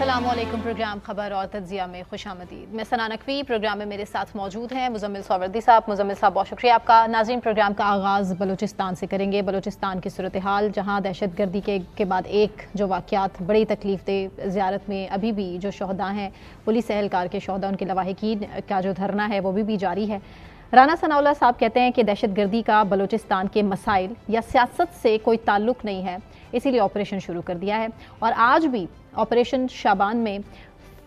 अस्सलामुअलैकुम। प्रोग्राम खबर और तज्जिया में खुशामदीद। मैं सना नकवी, प्रोग्राम में मेरे साथ मौजूद हैं मुजम्मिल सोहवर्दी साहब। मुजम्मिल साहब, बहुत शुक्रिया आपका। नाज़रीन, प्रोग्राम का आगाज़ बलूचिस्तान से करेंगे। बलूचिस्तान की सूरत हाल, जहाँ दहशत गर्दी के बाद एक जो वाक़यात बड़ी तकलीफ दे, ज़ियारत में अभी भी जो शहदा हैं, पुलिस एहलकार के शहदा, उनके लवाहिकीन का जो धरना है वो भी जारी है। राना सनाउल्लाह साहब कहते हैं कि दहशत गर्दी का बलूचिस्तान के मसाइल या सियासत से कोई ताल्लुक़ नहीं है, इसीलिए ऑपरेशन शुरू कर दिया है। और आज भी ऑपरेशन शाबान में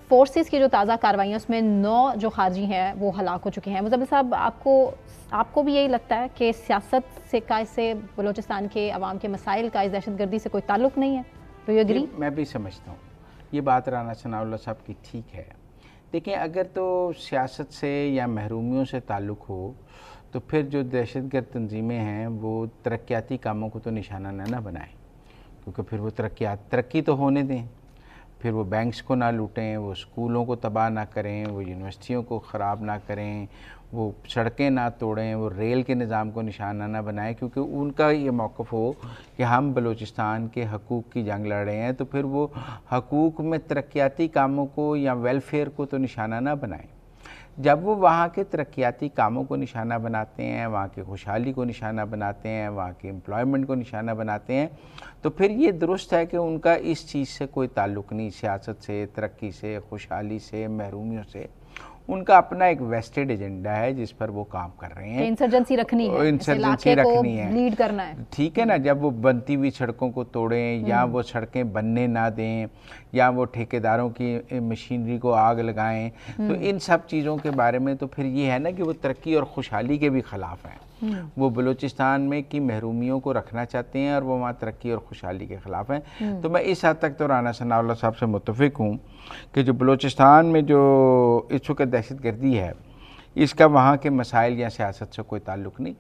फोर्सेस की जो ताज़ा कार्रवाइयाँ, उसमें 9 जो खारजी हैं वो हलाक हो चुके हैं। मुजम्मिल साहब, आपको भी यही लगता है कि सियासत से का इससे बलूचिस्तान के अवाम के मसाइल का इस दहशत गर्दी से कोई ताल्लुक़ नहीं है? तो यू एग्री? मैं भी समझता हूँ ये बात राना सनाउल्लाह साहब की ठीक है। देखिए, अगर तो सियासत से या महरूमियों से ताल्लुक़ हो तो फिर जो दहशतगर्द तंजीमें हैं वो तरक्याती कामों को तो निशाना ना बनाएं, क्योंकि फिर वो तरक्की तो होने दें। फिर वो बैंक्स को ना लूटें, वो स्कूलों को तबाह ना करें, वो यूनिवर्सिटियों को ख़राब ना करें, वो सड़कें ना तोड़ें, वो रेल के निज़ाम को निशाना ना बनाएं, क्योंकि उनका ये मौक़िफ़ हो कि हम बलूचिस्तान के हकूक़ की जंग लड़ रहे हैं, तो फिर वो हकूक़ में तरक्याती कामों को या वेलफेयर को तो निशाना ना बनाएं। जब वो वहाँ के तरक्याती कामों को निशाना बनाते हैं, वहाँ की खुशहाली को निशाना बनाते हैं, वहाँ के एम्प्लॉयमेंट को निशाना बनाते हैं, तो फिर ये दुरुस्त है कि उनका इस चीज़ से कोई ताल्लुक़ नहीं, सियासत से, तरक्की से, खुशहाली से, महरूमियों से। उनका अपना एक वेस्टेड एजेंडा है जिस पर वो काम कर रहे हैं। इंसर्जेंसी रखनी है, इंसर्जेंसी रखनी है, लीड करना है। ठीक है ना। जब वो बनती हुई सड़कों को तोड़ें या वो सड़कें बनने ना दें या वो ठेकेदारों की मशीनरी को आग लगाएं, तो इन सब चीज़ों के बारे में तो फिर ये है ना कि वो तरक्की और खुशहाली के भी ख़िलाफ़ हैं। वो बलूचिस्तान में की महरूमियों को रखना चाहते हैं और वो वहाँ तरक्की और खुशहाली के ख़िलाफ़ हैं। तो मैं इस हद तक तो राना सनाउल्लाह साहब से मुत्तफ़िक हूँ कि जो बलूचिस्तान में जो इस वक्त दहशत गर्दी है, इसका वहाँ के मसाइल या सियासत से कोई ताल्लुक़ नहीं।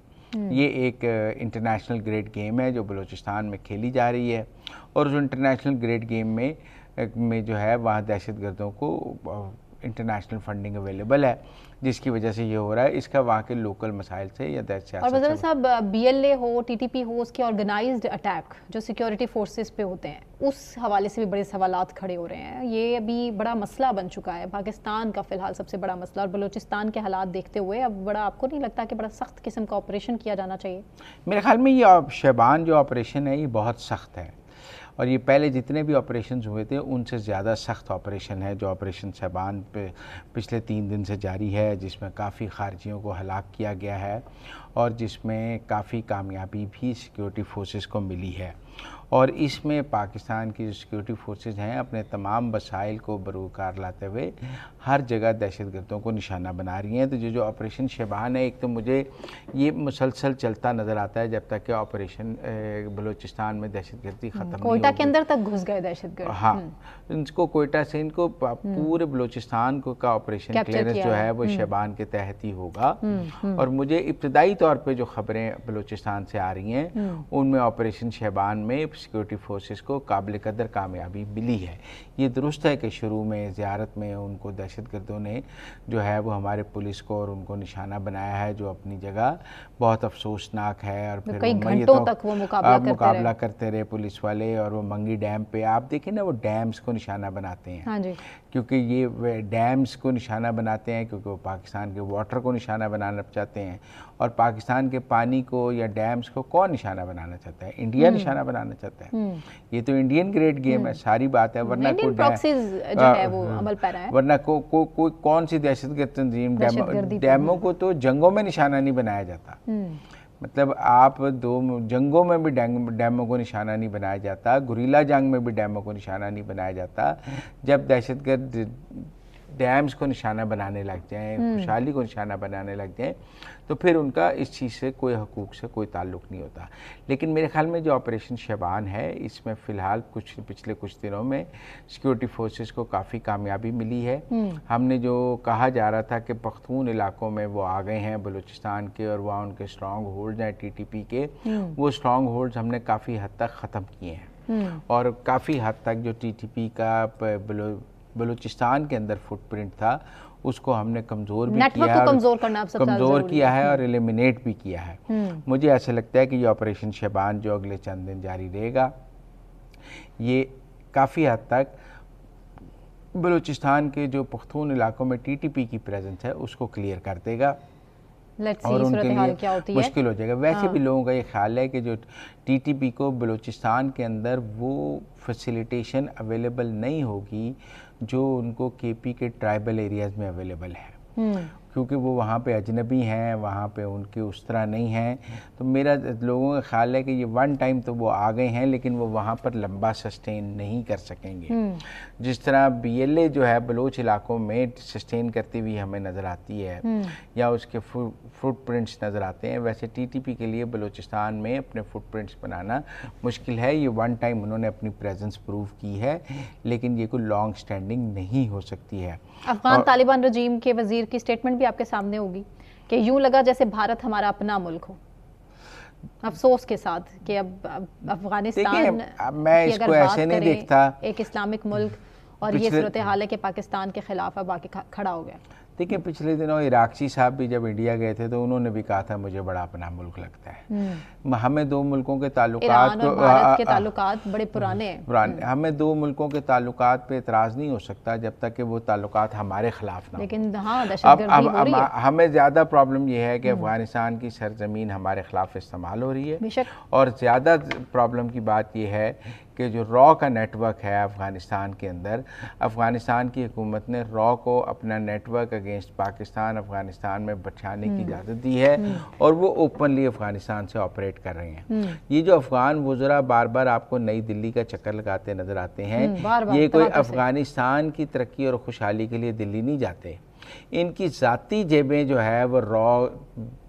ये एक इंटरनेशनल ग्रेड गेम है जो बलूचिस्तान में खेली जा रही है, और उस इंटरनेशनल ग्रेड गेम में जो है वहाँ दहशत गर्दों को इंटरनेशनल फंडिंग अवेलेबल है, जिसकी वजह से ये हो रहा है। इसका वहाँ के लोकल मसाइल से या सियासत और वज़ीर साहब, BLA हो, TTP हो, उसके ऑर्गेनाइज्ड अटैक जो सिक्योरिटी फोर्सेस पे होते हैं, उस हवाले से भी बड़े सवालात खड़े हो रहे हैं। ये अभी बड़ा मसला बन चुका है, पाकिस्तान का फ़िलहाल सबसे बड़ा मसला। और बलूचिस्तान के हालात देखते हुए अब बड़ा, आपको नहीं लगता कि बड़ा सख्त किस्म का ऑपरेशन किया जाना चाहिए? मेरे ख्याल में ये शबान जो ऑपरेशन है ये बहुत सख्त है, और ये पहले जितने भी ऑपरेशंस हुए थे उनसे ज़्यादा सख्त ऑपरेशन है जो ऑपरेशन शबान पे पिछले 3 दिन से जारी है, जिसमें काफ़ी खारजियों को हलाक किया गया है और जिसमें काफ़ी कामयाबी भी सिक्योरिटी फोर्सेस को मिली है। और इसमें पाकिस्तान की जो सिक्योरिटी फोर्सेस हैं अपने तमाम वसाइल को बरूकार लाते हुए हर जगह दहशतगर्दों को निशाना बना रही हैं। तो जो ऑपरेशन शबान है, एक तो मुझे ये मुसलसल चलता नज़र आता है जब तक कि ऑपरेशन बलूचिस्तान में दहशतगर्दी ख़त्म नहीं होगी। कोयटा के अंदर तक घुस गए दहशतगर्द। हाँ, इनको कोयटा से इनको पूरे बलूचिस्तान का ऑपरेशन क्लियरेंस जो है वो शबान के तहत ही होगा। और मुझे इब्तदाई तौर पर जो खबरें बलूचिस्तान से आ रही हैं उनमें ऑपरेशन शबान में सिक्योरिटी फोर्सेस को काबिल कदर कामयाबी मिली है। ये दुरुस्त है कि शुरू में ज़ियारत में उनको दहशतगर्दों ने जो है वो हमारे पुलिस को और उनको निशाना बनाया है, जो अपनी जगह बहुत अफसोसनाक है। और फिर कई घंटों तक वो मुकाबला करते रहे पुलिस वाले, और वो मंगी डैम पे आप देखें ना, वो डैम्स को निशाना बनाते हैं। हाँ जी। क्योंकि ये डैम्स को निशाना बनाते हैं क्योंकि वो पाकिस्तान के वाटर को निशाना बनाना चाहते हैं, और पाकिस्तान के पानी को या डैम्स को कौन निशाना बनाना चाहता है? इंडिया निशाना बनाना चाहता है। ये तो इंडियन ग्रेड गेम है, सारी बात है। वरना वरना कौन सी दहशतगर्द तंजीम डैमों को तो जंगों में निशाना नहीं बनाया जाता। मतलब आप जंगों में भी डैमों को निशाना नहीं बनाया जाता, गुरीला जंग में भी डैमों को निशाना नहीं बनाया जाता। जब दहशतगर्द डैम्स को निशाना बनाने लग जाएं, खुशहाली को निशाना बनाने लग जाएं, तो फिर उनका इस चीज़ से कोई हकूक़ से कोई ताल्लुक़ नहीं होता। लेकिन मेरे ख्याल में जो ऑपरेशन शबान है इसमें फ़िलहाल पिछले कुछ दिनों में सिक्योरिटी फोर्सेस को काफ़ी कामयाबी मिली है। हमने जो कहा जा रहा था कि पख्तून इलाकों में वो आ गए हैं बलूचिस्तान के और वहाँ उनके स्ट्रॉन्ग होल्ड्स हैं TTP के, वो स्ट्रॉन्ग होल्ड्स हमने काफ़ी हद तक ख़त्म किए हैं। और काफ़ी हद तक जो TTP का बलूचिस्तान के अंदर फुटप्रिंट था उसको हमने कमज़ोर भी नेटवर्क किया को है, कमज़ोर करना अब सबसे कमज़ोर ज़रूरी किया है। है और एलिमिनेट भी किया है। मुझे ऐसा लगता है कि ये ऑपरेशन शबान जो अगले चंद दिन जारी रहेगा, ये काफ़ी हद तक बलूचिस्तान के जो पख्तून इलाकों में टीटीपी की प्रेजेंस है उसको क्लियर कर देगा लेट्स और सी उनके सूरत हाल लिए क्या होती है। मुश्किल हो जाएगा। वैसे भी लोगों का ये ख्याल है कि जो टीटीपी को बलूचिस्तान के अंदर वो फैसिलिटेशन अवेलेबल नहीं होगी जो उनको केपी के ट्राइबल एरियाज़ में अवेलेबल है, क्योंकि वो वहाँ पे अजनबी हैं, वहाँ पे उनके उस तरह नहीं हैं। तो मेरा लोगों का ख्याल है कि ये वन टाइम तो वो आ गए हैं लेकिन वो वहाँ पर लंबा सस्टेन नहीं कर सकेंगे। जिस तरह बीएलए जो है बलोच इलाकों में सस्टेन करती हुई हमें नज़र आती है या उसके फुटप्रिंट्स नज़र आते हैं, वैसे टीटीपी के लिए बलूचिस्तान में अपने फुटप्रिंट्स बनाना मुश्किल है। ये वन टाइम उन्होंने अपनी प्रेजेंस प्रूव की है लेकिन ये कोई लॉन्ग स्टैंडिंग नहीं हो सकती है। अफगान तालिबान रजीम के वजीर की स्टेटमेंट भी आपके सामने होगी कि यूं लगा जैसे भारत हमारा अपना मुल्क हो, अफसोस के साथ कि अब अफगानिस्तान मैं इसको ऐसे नहीं देखता, एक इस्लामिक मुल्क और ये सूरत हाल है कि पाकिस्तान के खिलाफ अब आके खड़ा हो गया। देखिए पिछले दिनों इराकची साहब भी जब इंडिया गए थे तो उन्होंने भी कहा था मुझे बड़ा अपना मुल्क लगता है। हमें दो मुल्कों के ताल्लुकात ईरान और भारत के ताल्लुकात बड़े पुराने हैं। हमें दो मुल्कों के ताल्लुकात पे एतराज़ नहीं हो सकता जब तक कि वो ताल्लुकात हमारे खिलाफ ना। लेकिन हाँ, दहशतगर्दी हो रही है। हमें ज़्यादा प्रॉब्लम ये है कि अफगानिस्तान की सरजमीन हमारे खिलाफ इस्तेमाल हो रही है और ज़्यादा प्रॉब्लम की बात यह है कि जो रॉ का नेटवर्क है अफ़गानिस्तान के अंदर, अफ़गानिस्तान की हुकूमत ने रॉ को अपना नेटवर्क अगेंस्ट पाकिस्तान अफ़गानिस्तान में बिछाने की इजाज़त दी है और वो ओपनली अफ़गानिस्तान से ऑपरेट कर रहे हैं। ये जो अफ़गान वज़रा बार बार आपको नई दिल्ली का चक्कर लगाते नज़र आते हैं, ये कोई अफ़गानिस्तान की तरक्की और खुशहाली के लिए दिल्ली नहीं जाते। इनकी ज़ाती जेबें जो है वो रॉ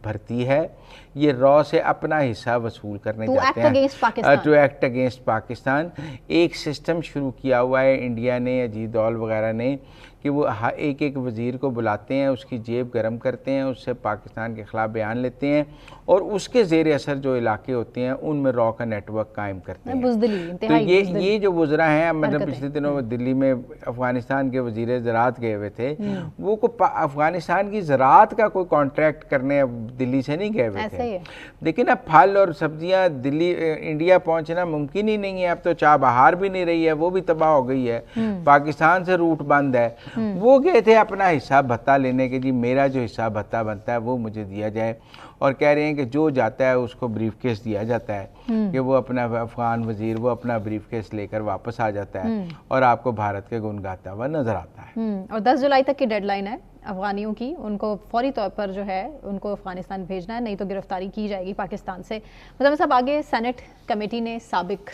भरती है, ये रॉ से अपना हिस्सा वसूल करने जाते हैं टू एक्ट अगेंस्ट पाकिस्तान। एक सिस्टम शुरू किया हुआ है इंडिया ने, अजीत दौल वगैरह ने, कि वो एक एक वज़ीर को बुलाते हैं, उसकी जेब गर्म करते हैं, उससे पाकिस्तान के ख़िलाफ़ बयान लेते हैं और उसके ज़ेर असर जो इलाके होते हैं उनमें रॉ का नेटवर्क कायम करते हैं। तो ये जो वज़रा हैं, मतलब पिछले दिनों दिल्ली में अफ़गानिस्तान के वज़ीर ज़राअत गए हुए थे, वो को अफ़गानिस्तान की ज़राअत का कोई कॉन्ट्रैक्ट करने दिल्ली से नहीं गए हुए थे। लेकिन अब फल और सब्जियां दिल्ली इंडिया पहुंचना मुमकिन ही नहीं है। अब तो चाबहार भी नहीं रही है, वो भी तबाह हो गई है, पाकिस्तान से रूट बंद है। वो गए थे अपना हिस्सा भत्ता लेने के, जी मेरा जो हिस्सा भत्ता बनता है वो मुझे दिया जाए, और कह रहे हैं कि जो जाता है उसको ब्रीफकेस दिया जाता है कि वो अपना अफगान वजीर वो अपना ब्रीफकेस लेकर वापस आ जाता है और आपको भारत के गुण गाता हुआ नजर आता है। और 10 जुलाई तक की डेडलाइन है अफगानियों की, उनको फौरी तौर पर जो है उनको अफगानिस्तान भेजना है, नहीं तो गिरफ्तारी की जाएगी पाकिस्तान से। मतलब साहब, आगे सेनेट कमेटी ने साबिक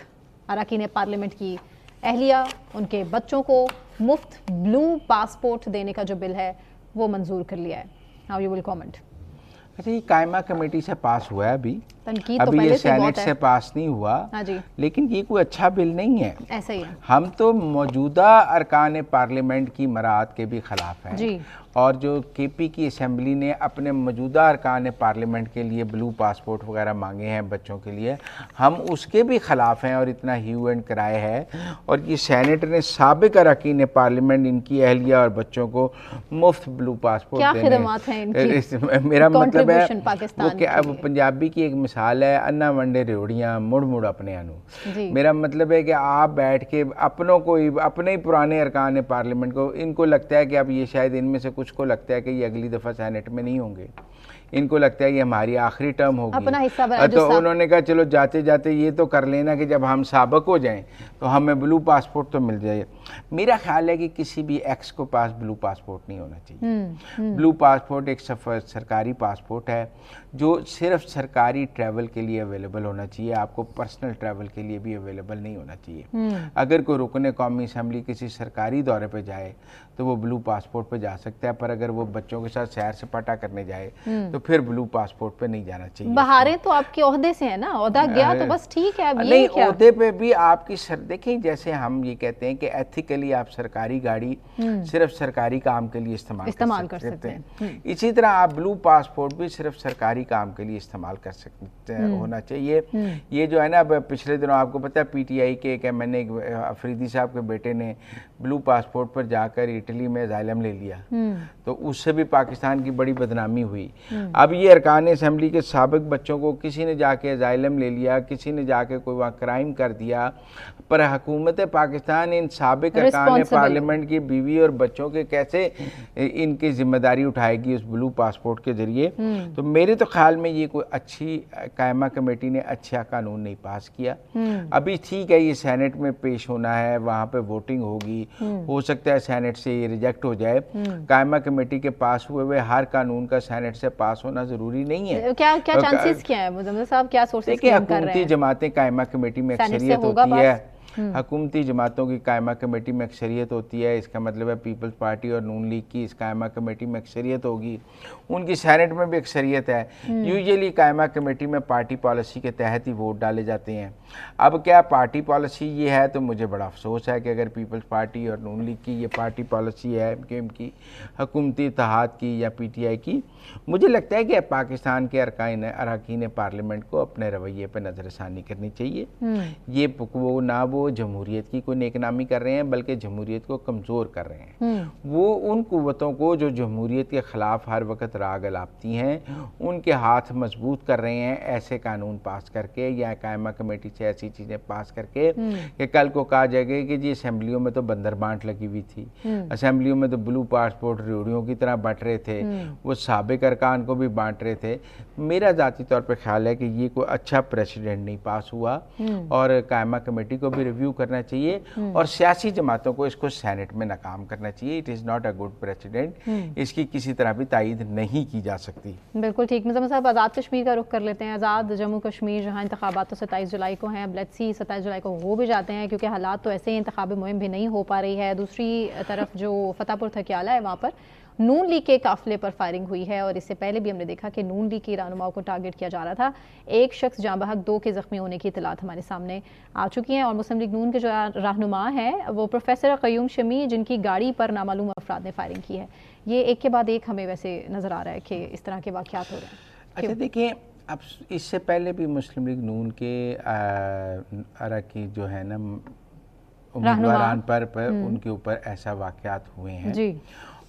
अरकान पार्लियामेंट की अहलिया, उनके बच्चों को मुफ्त ब्लू पासपोर्ट देने का जो बिल है वो मंजूर कर लिया है। How you will comment? अच्छा, ये कायमा कमेटी से पास हुआ है, अभी तो ये सेनेट से पास नहीं हुआ। हाँ जी। लेकिन ये कोई अच्छा बिल नहीं है, ऐसा ही है। हम तो मौजूदा अरकान पार्लियामेंट की मराद के भी खिलाफ हैं जी। और जो केपी की असम्बली ने अपने मौजूदा अरकान पार्लियामेंट के लिए ब्लू पासपोर्ट वगैरह मांगे हैं बच्चों के लिए, हम उसके भी ख़िलाफ़ हैं और इतना ह्यू एंड क्राई है। और ये सेनेट ने साबिक अरकान पार्लियामेंट इनकी अहलिया और बच्चों को मुफ्त ब्लू पासपोर्ट क्या देने, खिदमत हैं इनकी? मेरा मतलब है वो क्या, पंजाबी की एक मिसाल है, अन्ना वंडे रेवड़ियाँ मुड़ मुड़ अपने अनु। मेरा मतलब है कि आप बैठ के अपनों को अपने ही पुराने अरकान पार्लियामेंट को, इनको लगता है कि अब ये शायद इनमें से कुछ को लगता है कि ये अगली दफ़ा सेनेट में नहीं होंगे, इनको लगता है ये हमारी आखिरी टर्म होगी, अपना हिस्सा तो उन्होंने कहा चलो जाते जाते ये तो कर लेना कि जब हम साबिक हो जाएं तो हमें ब्लू पासपोर्ट तो मिल जाए। मेरा ख्याल है कि किसी भी एक्स को पास ब्लू पासपोर्ट नहीं होना चाहिए। ब्लू पासपोर्ट एक सरकारी पासपोर्ट है जो सिर्फ सरकारी ट्रैवल के लिए अवेलेबल होना चाहिए, आपको पर्सनल ट्रैवल के लिए भी अवेलेबल नहीं होना चाहिए। अगर कोई रुकने कौमी असम्बली किसी सरकारी दौरे पे जाए तो वो ब्लू पासपोर्ट पे जा सकता है, पर अगर वो बच्चों के साथ सैर सपाटा करने जाए तो फिर ब्लू पासपोर्ट पे नहीं जाना चाहिए। बहारें तो आपके ओहदे से है ना, ओहदा गया तो बस ठीक है, अब ये नहीं, क्या? ओहदे पे भी आपकी देखिए, जैसे हम ये कहते हैं कि एथिकली आप सरकारी गाड़ी सिर्फ सरकारी काम के लिए इस्तेमाल कर सकते हैं, इसी तरह आप ब्लू पासपोर्ट भी सिर्फ सरकारी काम के लिए इस्तेमाल कर सकते हैं, होना चाहिए। ये जो है ना, अब पिछले दिनों आपको पता है पीटीआई के एक एमएनए अफरीदी साहब के बेटे ने ब्लू पासपोर्ट पर जाकर इटली में असाइलम ले लिया, तो उससे भी पाकिस्तान की बड़ी बदनामी हुई। अब ये अरकान असेंबली के साबिक बच्चों को किसी ने जाके असाइलम ले लिया, किसी ने जाके कोई वहाँ क्राइम कर दिया, पर हुकूमत पाकिस्तान इन साबिक अरकान पार्लियामेंट की बीवी और बच्चों के कैसे इनकी जिम्मेदारी उठाएगी उस ब्लू पासपोर्ट के जरिए? तो मेरे तो ख्याल में ये कोई अच्छी कायमा कमेटी ने अच्छा कानून नहीं पास किया। अभी ठीक है, ये सेनेट में पेश होना है, वहाँ पे वोटिंग होगी, हो सकता है सेनेट से ये रिजेक्ट हो जाए। कायमा कमेटी के पास हुए हर कानून का सेनेट से पास होना जरूरी नहीं है। क्या चांसेस क्या है मुजम्मिल साहब, क्या सोर्सेस क्लेम कर रहे हैं? हुकूमती जमातें कायमा कमेटी में अक्सरियत होती है, हुकूमती जमातों की कायमा कमेटी में अक्सरियत होती है, इसका मतलब है पीपल्स पार्टी और नून लीग की इस कायमा कमेटी में अक्सरियत होगी, उनकी सेनेट में भी अक्सरियत है। यूजुअली कायमा कमेटी में पार्टी पॉलिसी के तहत ही वोट डाले जाते हैं। अब क्या पार्टी पॉलिसी ये है, तो मुझे बड़ा अफसोस है कि अगर पीपल्स पार्टी और नून लीग की ये पार्टी पॉलिसी है की हुकूमती इत्तेहाद की या पीटीआई की, मुझे लगता है कि पाकिस्तान के अरकान पार्लियामेंट को अपने रवैये पर नज़रसानी करनी चाहिए। ये वो ना वो जमहूरियत की कोई नेकनामी कर रहे हैं, बल्कि जमहूरियत को कमज़ोर कर रहे हैं। वो उन कुव्वतों को जो जमहूरियत के ख़िलाफ़ हर वक्त राग अलापती हैं, उनके हाथ मजबूत कर रहे हैं ऐसे कानून पास करके या कायमा कमेटी से ऐसी चीज़ें पास करके कि कल को कहा जाएगा कि जी असेंबलियों में तो बंदर बांट लगी हुई थी, असेंबलियों में तो ब्लू पासपोर्ट रेडियो की तरह बांट रहे थे, वो साबिक अरकान को भी बांट रहे थे। मेरा ज़ाती तौर पर ख्याल है कि ये कोई अच्छा प्रेसिडेंट नहीं पास हुआ और कायमा कमेटी को भी रिव्यू करना चाहिए और सियासी जमातों को इसको सेनेट में नाकाम करना चाहिए। It is not a good president, इसकी किसी तरह भी तायीद नहीं की जा सकती। बिल्कुल ठीक। मुजम्मिल साहब, आज़ाद कश्मीर का रुख कर लेते हैं। आज़ाद जम्मू कश्मीर जहाँ इंतखाबात तो 27 जुलाई को हैं, अब लेट्स सी 27 जुलाई को हो भी जाते हैं, क्योंकि हालात तो ऐसे ही इंतखाबी मुहिम भी नहीं हो पा रही है। दूसरी तरफ जो फतेहपुर थकियाला है, वहाँ पर नून लीग के काफिले पर फायरिंग हुई है और इससे पहले भी हमने देखा कि नून लीग के रहनुमाओं को टारगेट किया जा रहा था। एक शख्स जाँ बहक, 2 के जख्मी होने की इतलात हमारे सामने आ चुकी हैं और मुस्लिम लीग नून के जो रहनुमा हैं वो प्रोफेसर क़य्यूम शमी, जिनकी गाड़ी पर नामालूम अफराद ने फायरिंग की है। ये एक के बाद एक हमें वैसे नज़र आ रहा है कि इस तरह के वाक़यात हो रहे हैं। अच्छा देखिए, अब इससे पहले भी मुस्लिम लीग नून के अरकी जो है ना उम्मीदवारान पर उनके ऊपर ऐसा वाक़यात हुए हैं जी,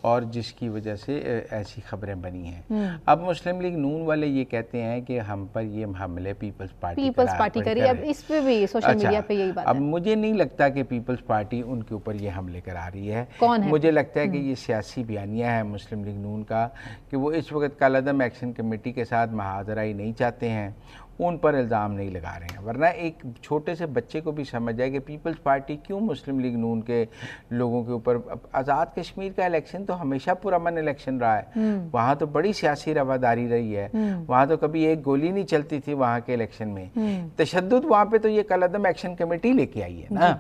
और जिसकी वजह से ऐसी खबरें बनी हैं। अब मुस्लिम लीग नून वाले ये कहते हैं कि हम पर ये हमले पीपल्स पार्टी करी। अब इस पे भी सोशल मीडिया पे यही बात है। अब मुझे नहीं लगता कि पीपल्स पार्टी उनके ऊपर ये हमले करा रही है। कौन है? मुझे लगता है कि ये सियासी बयानिया है मुस्लिम लीग नून का कि वो इस वक्त कालादम एक्शन कमेटी के साथ महाजराई नहीं चाहते हैं, उन पर इल्ज़ाम नहीं लगा रहे हैं। वरना एक छोटे से बच्चे को भी समझ जाए कि पीपल्स पार्टी क्यों मुस्लिम लीग नून के लोगों के ऊपर। आज़ाद कश्मीर का इलेक्शन तो हमेशा पुरअमन इलेक्शन रहा है, वहाँ तो बड़ी सियासी रवादारी रही है, वहाँ तो कभी एक गोली नहीं चलती थी वहाँ के इलेक्शन में। तशद्दुद वहाँ पे तो ये कालादम एक्शन कमेटी लेके आई है ना,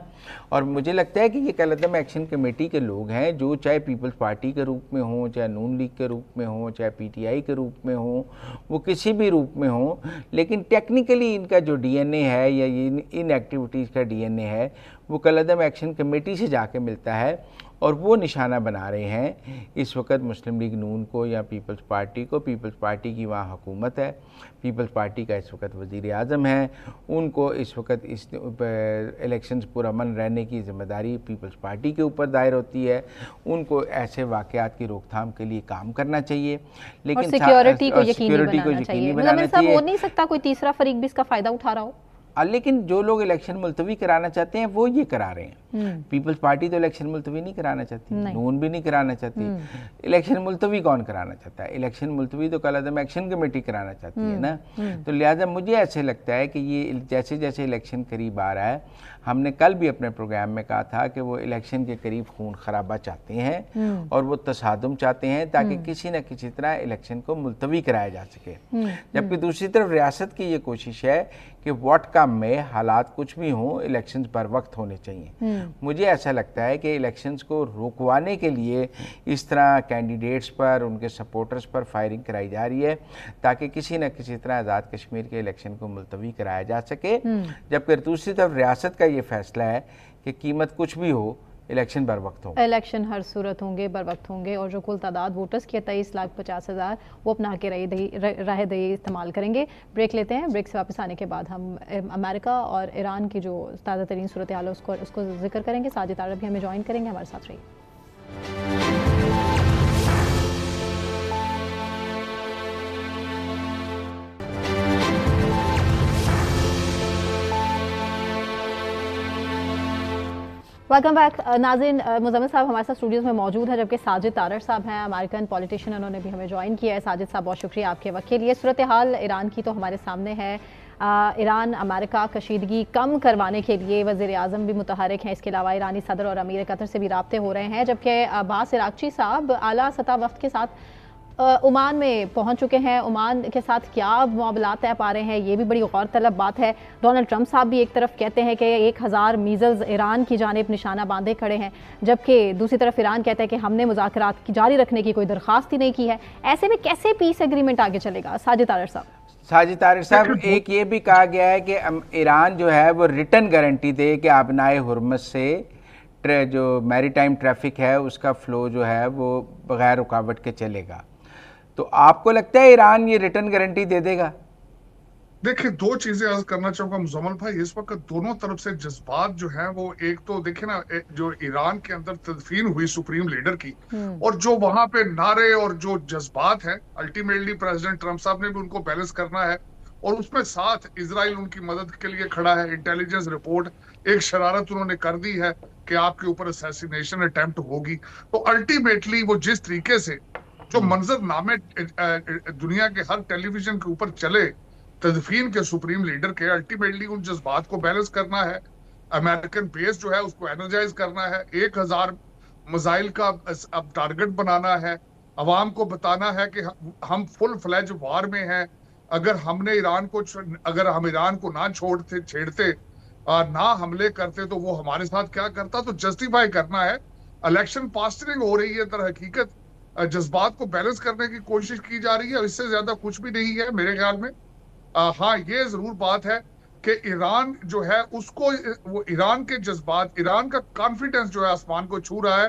और मुझे लगता है कि ये कालादम एक्शन कमेटी के लोग हैं जो चाहे पीपल्स पार्टी के रूप में हों, चाहे नून लीग के रूप में हों, चाहे पीटीआई के रूप में हों, वो किसी भी रूप में हों, लेकिन टेक्निकली इनका जो डीएनए है या इन एक्टिविटीज़ का डीएनए है वो कालादम एक्शन कमेटी से जाके मिलता है और वो निशाना बना रहे हैं इस वक्त मुस्लिम लीग नून को या पीपल्स पार्टी को। पीपल्स पार्टी की वहाँ हुकूमत है, पीपल्स पार्टी का इस वक्त वज़ीर आज़म है, उनको इस वक्त इस इलेक्शंस पुरअमन रहने की ज़िम्मेदारी पीपल्स पार्टी के ऊपर दायर होती है। उनको ऐसे वाक़यात की रोकथाम के लिए काम करना चाहिए, लेकिन सिक्योरिटी को यकीनी बनाना चाहिए। हो नहीं सकता कोई तीसरा फरीक भी इसका फ़ायदा उठा रहा हो। लेकिन जो लोग इलेक्शन मुलतवी कराना चाहते हैं वो ये करा रहे हैं। पीपल्स पार्टी तो इलेक्शन मुलतवी नहीं कराना चाहती, नून भी नहीं कराना चाहती। इलेक्शन मुलतवी कौन कराना चाहता है? इलेक्शन मुलतवी तो कालादम एक्शन कमेटी कराना चाहती है ना। तो लिहाजा मुझे ऐसे लगता है कि ये जैसे जैसे इलेक्शन करीब आ रहा है, हमने कल भी अपने प्रोग्राम में कहा था कि वो इलेक्शन के करीब खून खराबा चाहते हैं और वो तसादुम चाहते हैं ताकि किसी न किसी तरह इलेक्शन को मुलतवी कराया जा सके। जबकि दूसरी तरफ रियासत की ये कोशिश है कि वोटकम में हालात कुछ भी हों, इलेक्शंस बर वक्त होने चाहिए। मुझे ऐसा लगता है कि इलेक्शंस को रुकवाने के लिए इस तरह कैंडिडेट्स पर, उनके सपोर्टर्स पर फायरिंग कराई जा रही है ताकि किसी न किसी तरह आज़ाद कश्मीर के इलेक्शन को मुलतवी कराया जा सके। जबकि दूसरी तरफ रियासत का ये फैसला है कि कीमत कुछ भी हो, इलेक्शन बर वक्त हो। इलेक्शन हर सूरत होंगे, बर वक्त होंगे, और जो कुल तादाद वोटर्स की है 23,50,000, वो अपना के राह दही इस्तेमाल करेंगे। ब्रेक लेते हैं। ब्रेक से वापस आने के बाद हम अमेरिका और ईरान की जो ताज़ा तरीन सूरत हाल है उसको जिक्र करेंगे। साजिद आरब भी हमें ज्वाइन करेंगे, हमारे साथ रहिए। वेलकम बैक नाज़रीन। मुज़म्मिल साहब हमारे साथ स्टूडियोज़ में मौजूद है, जबकि साजिद तारड़ साहब हैं, अमेरिकन पॉलिटिशियन, उन्होंने भी हमें ज्वाइन किया है। साजिद साहब, बहुत शुक्रिया आपके वक्त के लिए। सूरत हाल ईरान की तो हमारे सामने है। ईरान अमेरिका कशीदगी कम करवाने के लिए वज़ीर आज़म भी मुतहरिक हैं। इसके अलावा ईरानी सदर और अमीर कतर से भी राब्ते हो रहे हैं, जबकि अब्बास इराक़ची साहब आला सतह वक्त के साथ ओमान में पहुंच चुके हैं। ओमान के साथ क्या मामलात तय पा रहे हैं, ये भी बड़ी गौर तलब बात है। डोनाल्ड ट्रंप साहब भी एक तरफ कहते हैं कि 1000 मीज़ल्स ईरान की जानिब निशाना बांधे खड़े हैं, जबकि दूसरी तरफ ईरान कहता है कि हमने मुज़ाकरात की जारी रखने की कोई दरख्वास्त ही नहीं की है। ऐसे में कैसे पीस एग्रीमेंट आगे चलेगा? साजिद तारड़ साहब, एक ये भी कहा गया है कि ईरान जो है वो रिटर्न गारंटी दे कि आबनाए हुर्मुज़ से जो मैरीटाइम ट्रैफिक है उसका फ़्लो जो है वो बग़ैर रुकावट के चलेगा। तो आपको लगता है ईरान ये रिटर्न गारंटी दे देगा? देखिए, दो चीजें अर्ज करना चाहूंगा मुजम्मिल भाई। इस वक्त दोनों तरफ से जज्बात जो हैं वो, एक तो देखिए ना, जो ईरान के अंदर तदफीन हुई सुप्रीम लीडर की, और जो वहां पे नारे और जो जज्बात हैं, अल्टीमेटली प्रेसिडेंट ट्रंप साहब ने भी उनको बैलेंस करना है, और उसमें साथ इजराइल उनकी मदद के लिए खड़ा है। इंटेलिजेंस रिपोर्ट एक शरारत उन्होंने कर दी है कि आपके ऊपर असैसिनेशन अटेम्प्ट होगी। तो अल्टीमेटली वो जिस तरीके से जो मंजरनामे दुनिया के हर टेलीविजन के ऊपर चले तदफीन के सुप्रीम लीडर के, अल्टीमेटली उन जज्बात को बैलेंस करना है। अमेरिकन बेस जो है उसको एनर्जाइज करना है। 1000 मिसाइल का अब टारगेट बनाना है। अवाम को बताना है कि हम फुल फ्लैज वार में हैं। अगर हम ईरान को ना छेड़ते ना हमले करते तो वो हमारे साथ क्या करता, तो जस्टिफाई करना है। इलेक्शन पास्टरिंग हो रही है, दर हकीकत जज्बात को बैलेंस करने की कोशिश की जा रही है। इससे ज्यादा कुछ भी नहीं है मेरे ख्याल में। हाँ, ये जरूर बात है कि ईरान जो है उसको, वो ईरान के जज्बात, ईरान का कॉन्फिडेंस जो है आसमान को छू रहा है,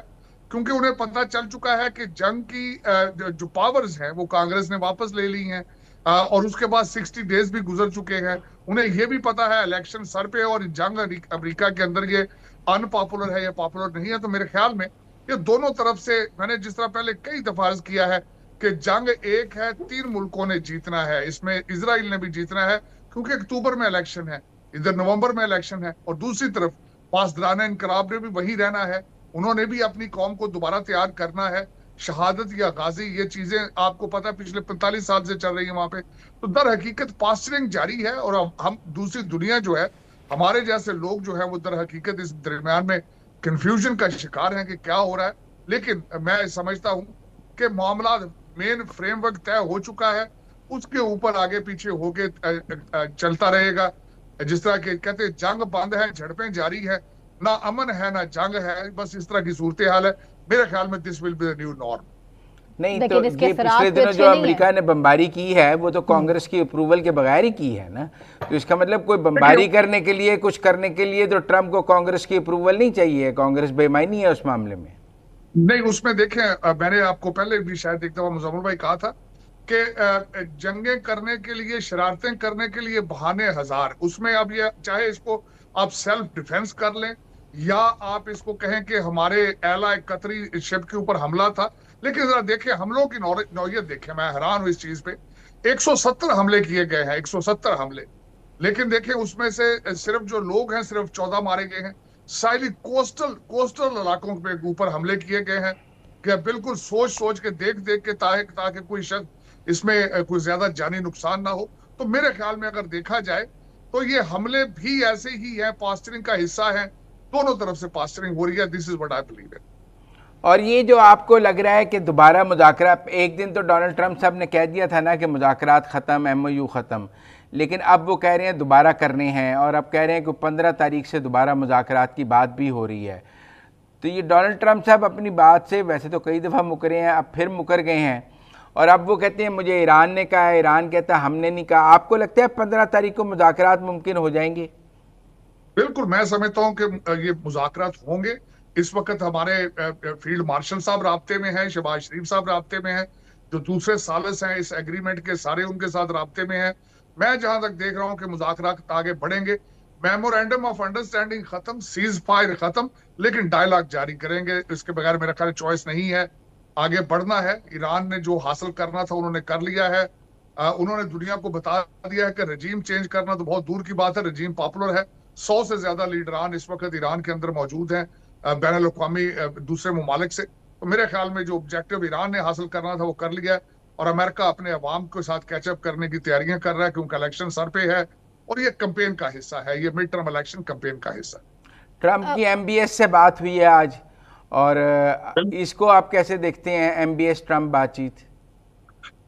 क्योंकि उन्हें पता चल चुका है कि जंग की जो पावर्स हैं वो कांग्रेस ने वापस ले ली हैं, और उसके बाद 60 डेज भी गुजर चुके हैं। उन्हें ये भी पता है इलेक्शन सर पे, और जंग अमेरिका के अंदर ये अनपॉपुलर है या पॉपुलर नहीं है। तो मेरे ख्याल में ये दोनों तरफ से, मैंने जिस तरह पहले कई दफा अर्ज किया है कि जंग एक है, 3 मुल्कों ने जीतना है। इसमें इजराइल ने भी जीतना है क्योंकि अक्टूबर में इलेक्शन है, इधर नवंबर में इलेक्शन है, और दूसरी तरफ पासदारान इनकलाब ने भी वही रहना है। उन्होंने भी अपनी कौम को दोबारा तैयार करना है। शहादत या गाजी, ये चीजें आपको पता है पिछले 45 साल से चल रही है वहां पे। तो दर हकीकत पास्टरिंग जारी है, और हम दूसरी दुनिया जो है, हमारे जैसे लोग जो है वो दर हकीकत इस दरमियान में कंफ्यूजन का शिकार हैं कि क्या हो रहा है। लेकिन मैं समझता हूं कि मामला मेन फ्रेमवर्क तय हो चुका है, उसके ऊपर आगे पीछे होके चलता रहेगा। जिस तरह के कहते हैं जंग बंद है, झड़पें जारी है, ना अमन है ना जंग है, बस इस तरह की सूरत हाल है। मेरे ख्याल में this will be the new norm. नहीं तो ये पिछले दिनों जो अमेरिका ने बमबारी की है वो तो कांग्रेस की अप्रूवल के बगैर ही की है ना। तो इसका मतलब कोई बमबारी करने के लिए, कुछ करने के लिए तो ट्रंप को कांग्रेस की अप्रूवल नहीं चाहिए। कांग्रेस बेईमानी है उस मामले में। नहीं, उसमें देखें, मैंने आपको पहले भी शायद एक दफा मुजम्मिल भाई कहा था कि जंगें करने के लिए, शरारतें करने के लिए बहाने हजार। उसमें अब ये चाहे इसको आप सेल्फ डिफेंस कर लें या आप इसको कहें कि हमारे एला कतरी शिप के ऊपर हमला था, लेकिन जरा देखें हमलों की नौयत देखें। मैं हैरान हूं इस चीज पे। 170 हमले किए गए हैं, 170 हमले, लेकिन देखें उसमें से सिर्फ जो लोग हैं सिर्फ 14 मारे गए हैं। साइली कोस्टल इलाकों के ऊपर हमले किए गए हैं कि बिल्कुल सोच के देख के ताकि कोई शख्स इसमें कोई ज्यादा जानी नुकसान ना हो। तो मेरे ख्याल में अगर देखा जाए तो ये हमले भी ऐसे ही है, पास्चरिंग का हिस्सा है, दोनों तरफ से पास्चरिंग हो रही है। This is what I believe in. और ये जो आपको लग रहा है कि दोबारा मुज़ाकरा, एक दिन तो डोनाल्ड ट्रंप साहब ने कह दिया था ना कि मुज़ाकरात ख़त्म, MOU ख़त्म, लेकिन अब वो कह रहे हैं दोबारा करने हैं, और अब कह रहे हैं कि 15 तारीख से दोबारा मुज़ाकरात की बात भी हो रही है। तो ये डोनाल्ड ट्रंप साहब अपनी बात से वैसे तो कई दफ़ा मुकरे हैं, अब फिर मुकर गए हैं, और अब वो कहते हैं मुझे ईरान ने कहा है, ईरान कहता है हमने नहीं कहा। आपको लगता है 15 तारीख को मुज़ाकरात मुमकिन हो जाएंगे? बिल्कुल, मैं समझता हूं कि ये मुज़ाकरात होंगे। इस वक्त हमारे फील्ड मार्शल साहब राब्ते में हैं, शहबाज शरीफ साहब राब्ते में हैं, जो दूसरे सालिस हैं इस एग्रीमेंट के, सारे उनके साथ राब्ते में हैं। मैं जहां तक देख रहा हूं कि मुज़ाकरात आगे बढ़ेंगे। मेमोरेंडम ऑफ अंडरस्टैंडिंग खत्म, सीज फायर खत्म, लेकिन डायलॉग जारी करेंगे। इसके बगैर मेरा ख्याल चॉइस नहीं है, आगे बढ़ना है। ईरान ने जो हासिल करना था उन्होंने कर लिया है। उन्होंने दुनिया को बता दिया है कि रजीम चेंज करना तो बहुत दूर की बात है, रजीम पॉपुलर है। 100 से ज्यादा लीडरान इस वक्त ईरान के अंदर मौजूद हैं, बैन अल-अक़वामी दूसरे ममालिक से। तो मेरे ख्याल में जो ऑब्जेक्टिव ईरान ने हासिल करना था वो कर लिया है, और अमेरिका अपने अवाम के साथ कैचअप करने की तैयारियां कर रहा है, क्योंकि इलेक्शन सर पे है और ये कैंपेन का हिस्सा है, ये मिड टर्म इलेक्शन कैंपेन का हिस्सा है। ट्रंप की MBS से बात हुई है आज, और इसको आप कैसे देखते हैं, MBS ट्रंप बातचीत?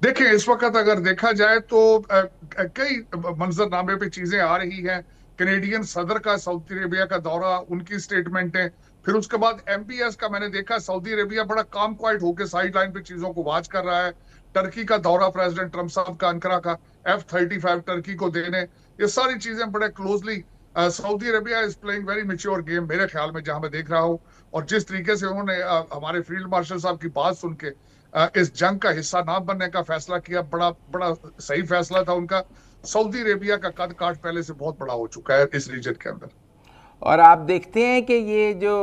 देखिए, इस वक्त अगर देखा जाए तो कई मंजरनामे पे चीजें आ रही हैं। कैनेडियन सदर का सऊदी अरेबिया का दौरा, उनकी स्टेटमेंटें, फिर उसके बाद MBS का मैंने देखा सऊदी अरेबिया बड़ा काम क्वाइट होकर साइड लाइन पे चीजों को वॉच कर रहा है। टर्की का दौरा प्रेसिडेंट ट्रंप साहब का, अंकरा का, F-35 टर्की को देने, ये सारी चीजें बड़े closely. Saudi Arabia is playing very mature game मेरे ख्याल में, जहां मैं देख रहा हूँ। और जिस तरीके से उन्होंने हमारे फील्ड मार्शल साहब की बात सुन के इस जंग का हिस्सा ना बनने का फैसला किया, बड़ा बड़ा सही फैसला था उनका। सऊदी अरेबिया का कद काठ पहले से बहुत बड़ा हो चुका है इस रीजन के अंदर। और आप देखते हैं कि ये जो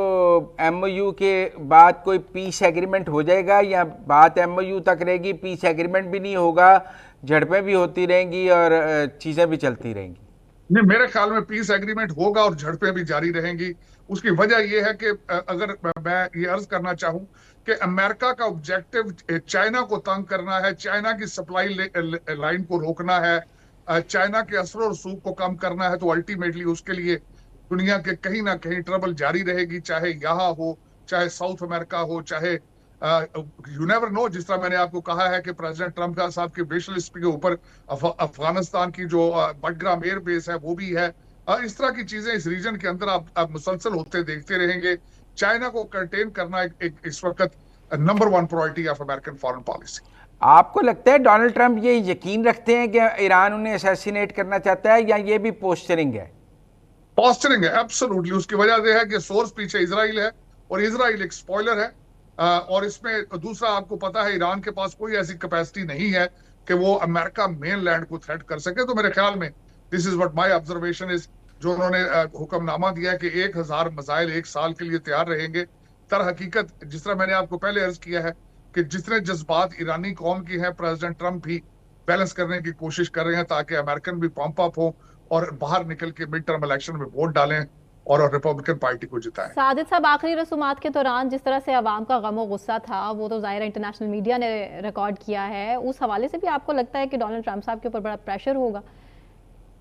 MOU के बाद कोई पीस एग्रीमेंट हो जाएगा, या बात MOU तक रहेगी, पीस एग्रीमेंट भी नहीं होगा, झड़पें भी होती रहेंगी और चीज़ें भी चलती रहेंगी? नहीं, मेरे ख्याल में पीस एग्रीमेंट होगा और झड़पें भी जारी रहेंगी। उसकी वजह यह है कि अगर मैं ये अर्ज करना चाहूं कि अमेरिका का ऑब्जेक्टिव चाइना को तंग करना है, चाइना की सप्लाई लाइन को रोकना है, चाइना के असर और सूख को कम करना है, तो अल्टीमेटली उसके लिए दुनिया के कहीं ना कहीं ट्रबल जारी रहेगी, चाहे यहाँ हो, चाहे साउथ अमेरिका हो, चाहे यू नेवर नो। जिस तरह मैंने आपको कहा है कि प्रेसिडेंट ट्रंप का साहब के विश लिस्ट के ऊपर अफगानिस्तान की जो बटग्राम एयर बेस है वो भी है। इस तरह की चीजें इस रीजन के अंदर आप मुसलसल होते देखते रहेंगे। चाइना को कंटेन करना एक इस वक्त number 1 priority of American foreign policy. आपको लगता है डोनाल्ड ट्रंप ये यकीन रखते हैं कि ईरान उन्हें असैसिनेट करना चाहता है, या ये भी पोस्चरिंग है? पोस्चरिंग है, एब्सोल्युटली। उसकी वजह यह है कि सोर्स पीछे इजराइल है, और इजराइल एक स्पॉइलर है। और इसमें दूसरा, आपको पता है ईरान के पास कोई ऐसी कैपेसिटी नहीं है कि वो अमेरिका मेन लैंड को थ्रेट कर सके। तो मेरे ख्याल में this is what my observation is, जो उन्होंने हुक्मनामा दिया कि 1000 मिसाइल 1 साल के लिए तैयार रहेंगे। तर हकीकत, जिस तरह मैंने आपको पहले अर्ज किया है कि जितने जज्बात ईरानी कौम की हैं, प्रेसिडेंट ट्रंप भी बैलेंस करने की कोशिश कर रहे हैं, ताकि अमेरिकन भी पंप अप हो और बाहर निकल के मिड टर्म इलेक्शन में वोट डालें और रिपब्लिकन पार्टी को जिताएं। साजिद साहब, आखिरी रसूमात के दौरान जिस तरह से अवाम का गम और गुस्सा था, वो तो ज़ाहिर इंटरनेशनल मीडिया ने रिकॉर्ड किया है, उस हवाले से भी आपको लगता है कि डोनाल्ड ट्रंप साहब के ऊपर बड़ा प्रेशर होगा?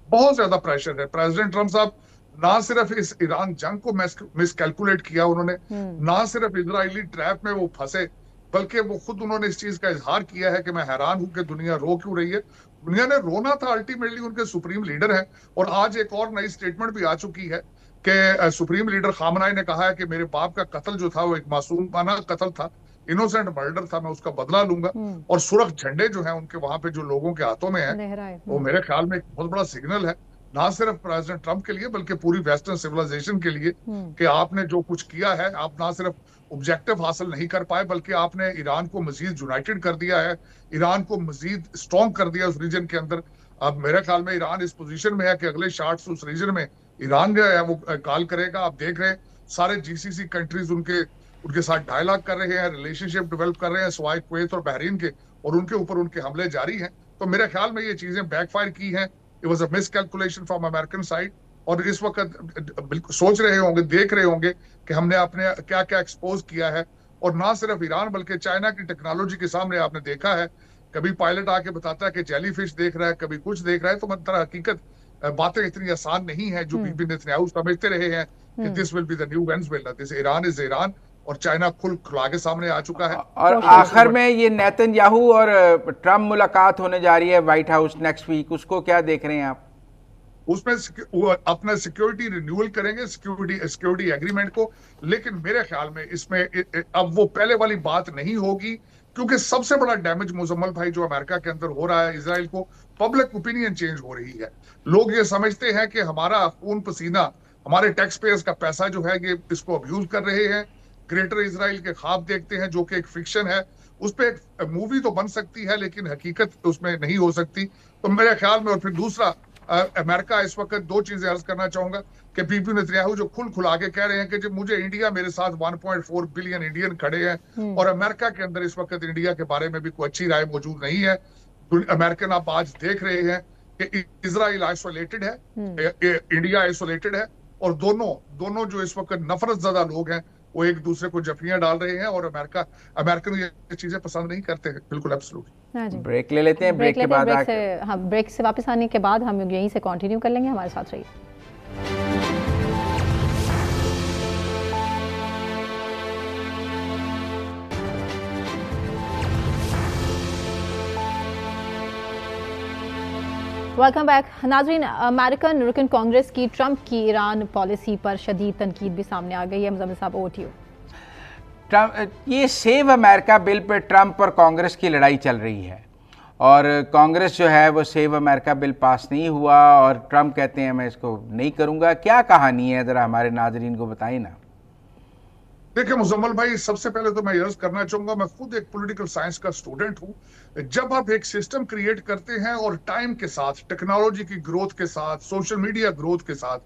बहुत ज्यादा प्रेशर है। प्रेसिडेंट ट्रंप साहब ना सिर्फ इस ईरान जंग को मिसकैलकुलेट किया उन्होंने, ना सिर्फ इजरायली ट्रैप में वो फंसे, बल्कि वो खुद उन्होंने इस चीज का इजहार किया है कि मैं हैरान हूं कि दुनिया रो क्यों रही है। दुनिया ने रोना था, अल्टीमेटली उनके सुप्रीम लीडर हैं। और आज एक और नई स्टेटमेंट भी आ चुकी है कि सुप्रीम लीडर खामनाई ने कहा है कि मेरे बाप का कत्ल जो था वो एक मासूमाना कत्ल था, इनोसेंट मर्डर था, मैं उसका बदला लूंगा। और सुरख झंडे जो है उनके वहां पे जो लोगों के हाथों में है, वो मेरे ख्याल में एक बहुत बड़ा सिग्नल है, ना सिर्फ प्रेसिडेंट ट्रंप के लिए बल्कि पूरी वेस्टर्न सिविलाइजेशन के लिए, कि आपने जो कुछ किया है, आप ना सिर्फ ऑब्जेक्टिव हासिल नहीं कर पाए, बल्कि आपने ईरान को मजीद यूनाइटेड कर दिया है, ईरान को मजीद स्ट्रॉन्ग कर दिया उस रीजन के अंदर। अब मेरे ख्याल में ईरान इस पोजीशन में है कि अगले शॉट्स उस रीजन में ईरान जो है वो कॉल करेगा। आप देख रहे हैं सारे GCC कंट्रीज उनके साथ डायलॉग कर रहे हैं, रिलेशनशिप डेवलप कर रहे हैं, सवाए कुवैत और बहरीन के, और उनके ऊपर उनके हमले जारी हैं। तो मेरे ख्याल में ये चीजें बैकफायर की हैं। It was a miscalculation from American side. और इस वक्त बिल्कुल सोच रहे होंगे, देख रहे होंगे कि हमने अपने क्या क्या एक्सपोज किया है। और ना सिर्फ ईरान बल्कि चाइना की टेक्नोलॉजी के सामने आपने देखा है, कभी पायलट आके बताता है कि जेलीफिश देख रहा है, कभी कुछ देख रहा है। तो मतलब हकीकत बातें इतनी आसान नहीं है जो बीबी नेतन्याहू समझते रहे हैं कि this will be the new Venezuela, this Iran is Iran, और चाइना खुला के सामने आ चुका है। और आखिर में ये नेतन्याहू और ट्रम्प मुलाकात होने जा रही है व्हाइट हाउस नेक्स्ट वीक, उसको क्या देख रहे हैं आप? उसमें अपना सिक्योरिटी रिन्यूअल करेंगे, सिक्योरिटी एग्रीमेंट को, लेकिन मेरे ख्याल में इसमें अब वो पहले वाली बात नहीं होगी, क्योंकि सबसे बड़ा डैमेज मुजम्मल भाई जो अमेरिका के अंदर हो रहा है इजराइल को, पब्लिक ओपिनियन चेंज हो रही है। लोग ये समझते हैं कि हमारा खून पसीना, हमारे टैक्स पेयर्स का पैसा जो है ये इसको अब्यूज कर रहे हैं, ग्रेटर इजराइल के ख्वाब देखते हैं जो कि एक फिक्शन है। उस पर एक मूवी तो बन सकती है लेकिन हकीकत उसमें नहीं हो सकती। तो मेरे ख्याल में, और फिर दूसरा, अमेरिका इस वक्त दो चीजें अर्ज करना चाहूंगा कि बीबी नेतन्याहू जो खुला के कह रहे हैं कि जब मुझे इंडिया, मेरे साथ 1.4 बिलियन इंडियन खड़े हैं, और अमेरिका के अंदर इस वक्त इंडिया के बारे में भी कोई अच्छी राय मौजूद नहीं है। अमेरिकन आप आज देख रहे हैं कि इजराइल आइसोलेटेड है, इंडिया आइसोलेटेड है, और दोनों जो इस वक्त नफरत ज्यादा लोग हैं वो एक दूसरे को जफियां डाल रहे हैं, और अमेरिकन ये चीजें पसंद नहीं करते हैं। बिल्कुल एब्सोल्युटली। ब्रेक ले लेते हैं, ब्रेक के बाद ब्रेक से वापस आने के बाद हम यहीं से कंटिन्यू कर लेंगे, हमारे साथ रहिए। वेलकम बैक नाजरीन। अमेरिकन रुकन कांग्रेस की ट्रंप की ईरान पॉलिसी पर शदीद तनकीद भी सामने आ गई है। मुजम्मिल साहब, ओवर टू यू। ये save America bill pay Trump और कांग्रेस की लड़ाई चल रही है, और कांग्रेस जो है वो सेव अमेरिका बिल पास नहीं हुआ, और ट्रंप कहते हैं मैं इसको नहीं करूंगा। क्या कहानी है, ज़रा हमारे नाजरीन को बताइए ना। देखिए मुजम्मल भाई, सबसे पहले तो मैं अर्ज करना चाहूंगा, मैं खुद एक पॉलिटिकल साइंस का स्टूडेंट हूं। जब आप एक सिस्टम क्रिएट करते हैं और टाइम के साथ, टेक्नोलॉजी की ग्रोथ के साथ, सोशल मीडिया ग्रोथ के साथ,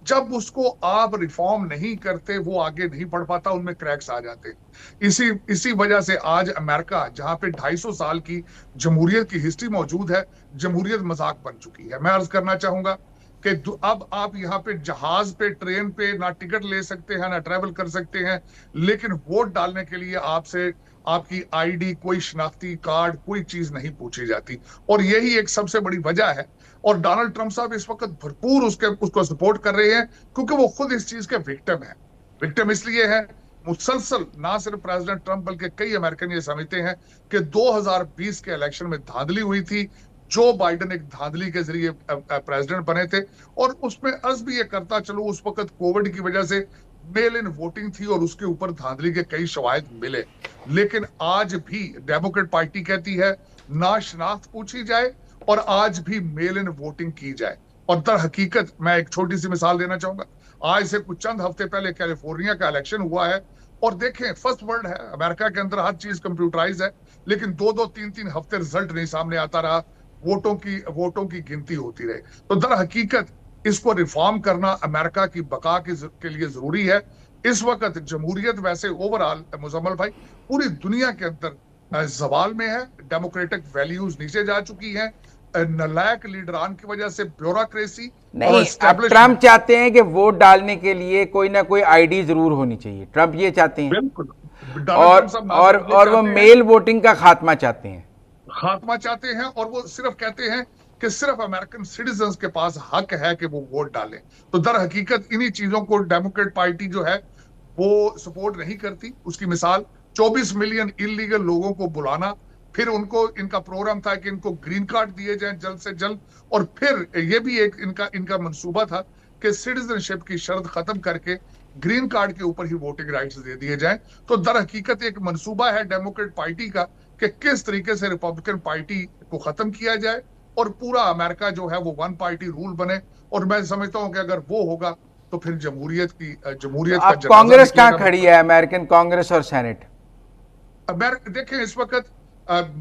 जब उसको आप रिफॉर्म नहीं करते, वो आगे नहीं बढ़ पाता, उनमें क्रैक्स आ जाते हैं। इसी वजह से आज अमेरिका, जहां पे 250 साल की जमहूरियत की हिस्ट्री मौजूद है, जमहूरियत मजाक बन चुकी है। मैं अर्ज करना चाहूंगा कि अब आप यहाँ पे जहाज पे, ट्रेन पे ना टिकट ले सकते हैं, ना ट्रेवल कर सकते हैं, लेकिन वोट डालने के लिए आपसे आपकी आईडी, कोई शनाख्ती कार्ड, कोई चीज नहीं पूछी जाती, और यही एक सबसे बड़ी वजह है। और डोनाल्ड ट्रंप साहब इस वक्त भरपूर उसको सपोर्ट कर रहे हैं, क्योंकि वो खुद इस चीज के विक्टिम है। विक्टिम इसलिए है, मुसलसल ना सिर्फ प्रेसिडेंट ट्रंप बल्कि कई अमेरिकन ये समझते हैं कि 2020 के इलेक्शन में धांधली हुई थी, जो बाइडेन एक धांधली के जरिए प्रेसिडेंट बने थे, और उसमें अर्ज भी ये करता चलो, उस वक्त कोविड की वजह से मेल इन वोटिंग थी और उसके ऊपर धांधली के कई शवाहिद मिले। लेकिन आज भी डेमोक्रेट पार्टी कहती है ना शनाख्त पूछी जाए, और आज भी मेल इन वोटिंग की जाए। और दर हकीकत मैं एक छोटी सी मिसाल देना चाहूंगा। आज से कुछ चंद हफ्ते पहले कैलिफोर्निया का इलेक्शन हुआ है, और देखें, फर्स्ट वर्ल्ड है, अमेरिका के अंदर हर चीज कंप्यूटराइज है, लेकिन 2-2, 3-3 हफ्ते रिजल्ट नहीं सामने आता रहा, वोटों की गिनती होती रहे। तो दर हकीकत इसको रिफॉर्म करना अमेरिका की बका के लिए जरूरी है। इस वक्त जमहूरियत वैसे ओवरऑल मुजम्मल भाई पूरी दुनिया के अंदर जवाल में है, डेमोक्रेटिक वैल्यूज नीचे जा चुकी हैं, नालायक लीडरान की वजह से ब्यूरोक्रेसी नहीं। ट्रंप चाहते हैं कि वोट डालने के लिए कोई ना कोई आईडी जरूर होनी चाहिए, ट्रंप ये चाहते हैं। बिल्कुल। और वो मेल वोटिंग का खात्मा चाहते हैं, और वो सिर्फ कहते हैं कि सिर्फ अमेरिकन सिटीजन्स के पास हक है कि वो वोट डालें। तो दर हकीकत इन्हीं चीजों को डेमोक्रेट पार्टी जो है वो सपोर्ट नहीं करती। उसकी मिसाल 24 मिलियन इलीगल लोगों को बुलाना, फिर उनको, इनका प्रोग्राम था कि इनको ग्रीन कार्ड दिए जाएं जल्द से जल्द, और फिर ये भी एक इनका मंसूबा था कि सिटीजनशिप की शर्त खत्म करके ग्रीन कार्ड के ऊपर ही वोटिंग राइट्स दे दिए जाएं। तो दर हकीकत एक मंसूबा है डेमोक्रेट पार्टी का कि किस तरीके से रिपब्लिकन पार्टी को खत्म किया जाए और पूरा अमेरिका जो है वो वन पार्टी रूल बने। और मैं समझता हूं कि अगर वो होगा तो फिर जमहूरियत का कांग्रेस कहां खड़ी है, अमेरिकन कांग्रेस और सेनेट? देखें, इस वक्त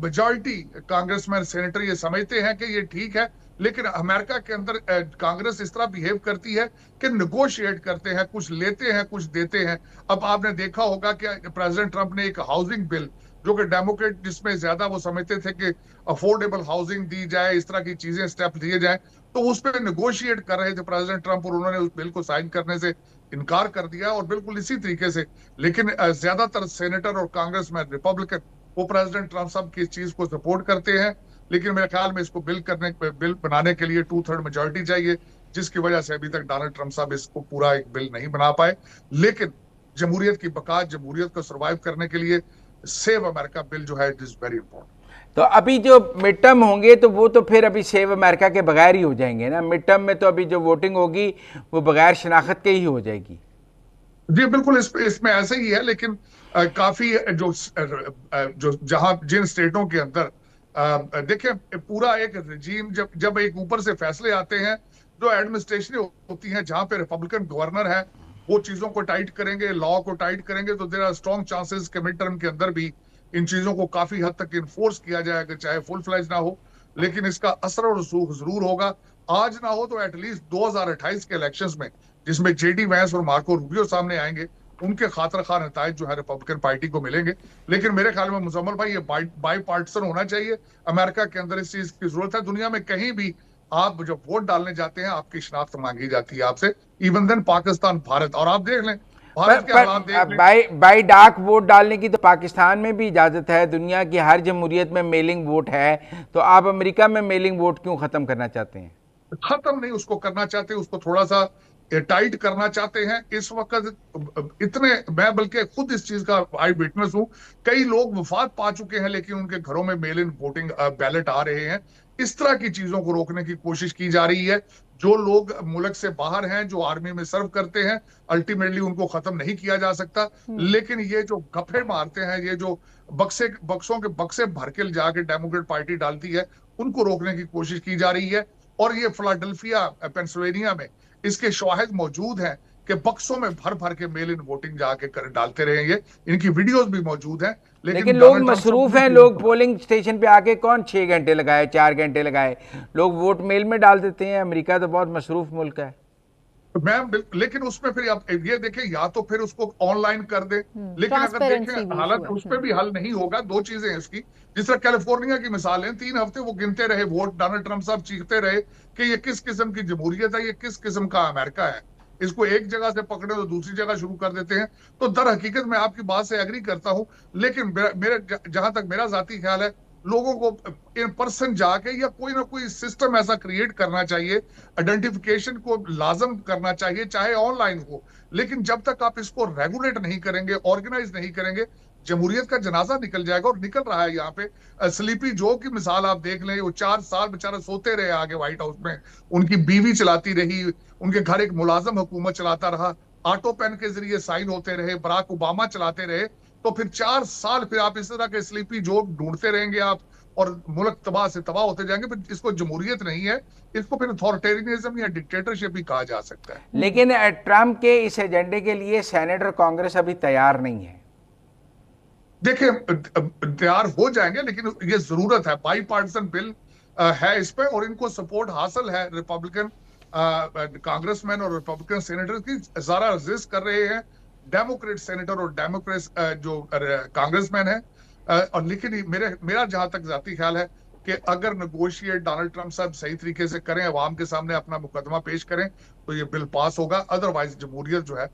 मेजॉरिटी कांग्रेसमैन, सेनेटर ये समझते हैं कि ये ठीक है, लेकिन अमेरिका के अंदर कांग्रेस इस तरह बिहेव करती है कि नेगोशिएट करते हैं, कुछ लेते हैं कुछ देते हैं। अब आपने देखा होगा कि प्रेसिडेंट ट्रंप ने एक हाउसिंग बिल, जो कि डेमोक्रेट जिसमें ज्यादा वो समझते थे कि अफोर्डेबल हाउसिंग दी जाए, इस तरह की चीजें स्टेप लिए जाए, तो उस पर नेगोशिएट कर रहे थे प्रेसिडेंट ट्रंप, और उन्होंने उस बिल को साइन करने से इनकार कर दिया। और बिल्कुल इसी तरीके से, लेकिन ज्यादातर सेनेटर और कांग्रेसमैन रिपब्लिकन वो प्रेसिडेंट ट्रंप साहब की इस चीज को सपोर्ट करते हैं। लेकिन मेरे ख्याल में इसको बिल बनाने के लिए 2/3 मेजोरिटी चाहिए, जिसकी वजह से अभी तक डोनाल्ड ट्रंप साहब इसको पूरा एक बिल नहीं बना पाए। लेकिन जमहूरियत की बका, जमहूरियत को सर्वाइव करने के लिए सेव अमेरिका बिल जो है इट इज वेरी इंपॉर्टेंट। तो अभी जो मिड टर्म होंगे तो वो तो फिर अभी सेव अमेरिका के बगैर ही हो जाएंगे ना। मिड टर्म में तो अभी जो वोटिंग होगी वो बगैर शनाख्त के ही हो जाएगी। जी बिल्कुल, इसमें ऐसे ही है, लेकिन काफी जो जहां जिन स्टेटों के अंदर देखिए पूरा एक रजीम, जब जब एक ऊपर से फैसले आते हैं, जो एडमिनिस्ट्रेशन होती है जहां पे रिपब्लिकन गवर्नर है, वो चीजों को टाइट करेंगे, लॉ को टाइट करेंगे, तो देयर आर स्ट्रॉन्ग चांसेस कि मिड टर्म के अंदर भी इन चीजों को काफी हद तक इन्फोर्स किया जाएगा, चाहे फुल फ्लैज ना हो, लेकिन इसका असर और रसूख जरूर होगा। आज ना हो तो एटलीस्ट 2028 के इलेक्शंस में, जिसमें जेडी वैंस और मार्को रूबियो सामने आएंगे, उनके खातिर खा नताइज जो है रिपब्लिकन पार्टी को मिलेंगे। लेकिन मेरे ख्याल में मुजम्मल भाई, ये बाई पार्टिसन होना चाहिए। अमेरिका के अंदर इस चीज की जरूरत है। दुनिया में कहीं भी आप जब वोट डालने जाते हैं, आपकी शनाख्त मांगी जाती है आपसे, इवन देन पाकिस्तान, भारत। और आप देख लें भारत के हालात देख लें। बाई डाक वोट डालने की तो पाकिस्तान में भी इजाजत है, दुनिया की हर जमहूरियत में मेलिंग वोट है, तो आप अमेरिका में मेलिंग वोट क्यों खत्म करना चाहते हैं? खत्म नहीं उसको करना चाहते, उसको थोड़ा सा टाइट करना चाहते हैं इस वक्त। इतने, मैं बल्कि खुद इस चीज का आई विटनेस हूं, कई लोग वफात पा चुके हैं, लेकिन उनके घरों में मेल इन वोटिंग बैलेट आ रहे हैं। इस तरह की चीजों को रोकने की कोशिश की जा रही है। जो लोग मुल्क से बाहर हैं, जो आर्मी में सर्व करते हैं, अल्टीमेटली उनको खत्म नहीं किया जा सकता। लेकिन ये जो गप्पे मारते हैं, ये जो बक्सों के बक्से भर के जाके डेमोक्रेट पार्टी डालती है, उनको रोकने की कोशिश की जा रही है। और ये फिलाडेल्फिया, पेंसिल्वेनिया में इसके शवाहिद मौजूद हैं कि बक्सों में भर भर के मेल इन वोटिंग जाके कर डालते रहे। ये इनकी वीडियोस भी मौजूद हैं। लेकिन लोग मसरूफ हैं, लोग पोलिंग स्टेशन पे आके कौन 6 घंटे लगाए, 4 घंटे लगाए, लोग वोट मेल में डाल देते हैं। अमेरिका तो बहुत मसरूफ मुल्क है मैम, लेकिन उसमें फिर आप ये देखें, या तो फिर उसको ऑनलाइन कर दे, लेकिन अगर देखें हालत उस पर भी हल नहीं होगा। दो चीजें हैं इसकी, जिस तरह कैलिफोर्निया की मिसाल है, 3 हफ्ते वो गिनते रहे वोट, डोनाल्ड ट्रंप साहब चीखते रहे कि ये किस किस्म की जमहूरियत है, ये किस किस्म का अमेरिका है। इसको एक जगह से पकड़े तो दूसरी जगह शुरू कर देते हैं। तो दर हकीकत मैं आपकी बात से एग्री करता हूं, लेकिन मेरे जहां तक मेरा जाती ख्याल है, लोगों को इन पर्सन जाके या कोई ना कोई सिस्टम ऐसा क्रिएट करना चाहिए, आइडेंटिफिकेशन को लाजम करना चाहिए, चाहे ऑनलाइन हो। लेकिन जब तक आप इसको रेगुलेट नहीं करेंगे, ऑर्गेनाइज नहीं करेंगे, जमहूरियत का जनाजा निकल जाएगा। और निकल रहा है यहाँ पे। स्लीपी जो की मिसाल आप देख लें, वो 4 साल बेचारा सोते रहे आगे व्हाइट हाउस में, उनकी बीवी चलाती रही, उनके घर एक मुलाजम हुकूमत चलाता रहा, ऑटो पेन के जरिए साइन होते रहे, बराक ओबामा चलाते रहे। तो फिर 4 साल फिर आप इस तरह के स्लीपी जोक ढूंढते रहेंगे आप, और मुल्क तबाह से तबाह होते जाएंगे। फिर इसको जमहूरियत नहीं है, इसको फिर अथॉरिटेरियनिज्म या डिक्टेटरशिप भी कहा जा सकता है। लेकिन ट्रंप के इस एजेंडे के लिए सेनेट और कांग्रेस अभी तैयार नहीं है। देखिए तैयार हो जाएंगे, लेकिन ये जरूरत है, बाई पार्टिसन बिल है इस पे, और इनको सपोर्ट हासिल है रिपब्लिकन कांग्रेसमैन और रिपब्लिकन सेनेटर की। ज़रा रेजिस्ट कर रहे हैं डेमोक्रेट सेनेटर और डेमोक्रेट जो कांग्रेसमैन है। और लेकिन मेरा जहां तक जाती ख्याल है कि अगर नेगोशिएट डोनाल्ड ट्रंप साहब सही तरीके से करें, अवाम के सामने अपना मुकदमा पेश करें, तो ये बिल पास होगा। अदरवाइज जमहूरियत जो है